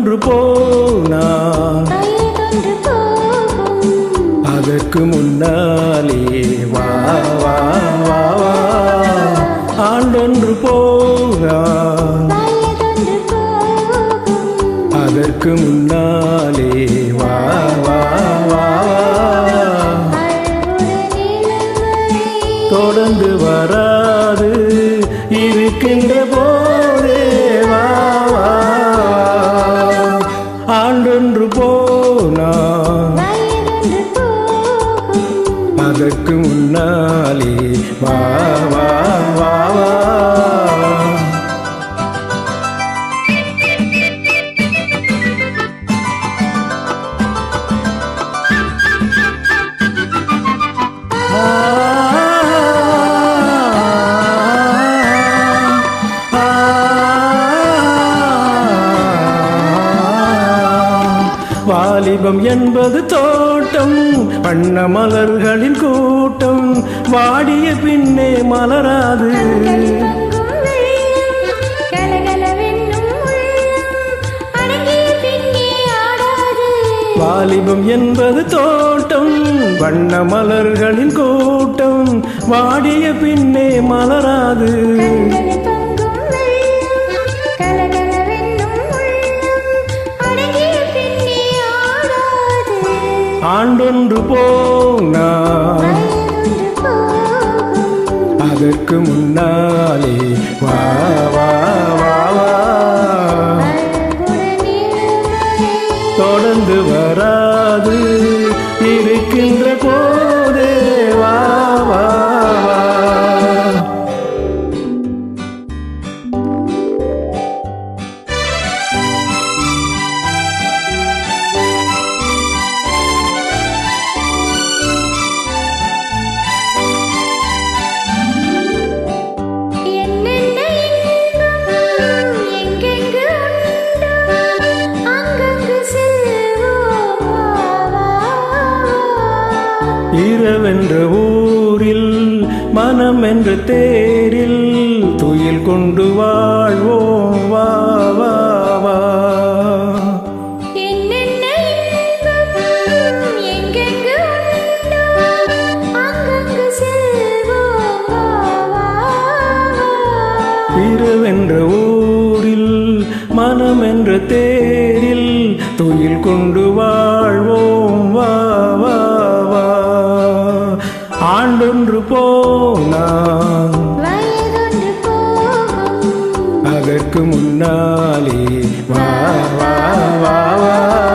ஆண்டொன்று போனால் அதற்கு முன்னாலே வா வா வா வா. ஆண்டொன்று போனால் அதற்கு முன்னாலே வா வா வா வா. தொடர்ந்து வராது இருக்கின்ற போதே வா வா. ஆண்டொன்று போனால் அதற்கு முன்னாலே வா வா வா வா. வாலிபம் என்பது தோட்டம், வண்ண மலர்களின் கூட்டம், வாடிய பின்னே மலராது. வாலிபம் என்பது தோட்டம், வண்ண மலர்களின் கூட்டம், வாடிய பின்னே மலராது. ஆண்டொன்று போனால் அதற்கு முன்னாலே வா வா வா வா. தொடர்ந்து வராது இருக்கின்ற போதே வா வா வா. இரவென்ற ஊரில் மனம் என்ற தேரில் துயில் கொண்டு வாழ்வோம் வா வா வா. இரவென்ற ஊரில் மனம் என்ற தேரில் துயில் கொண்டு வாழ்வோம் வா வா வா. ஆண்டொன்று போனால் அதற்கு முன்னாலே வா வா வா வா.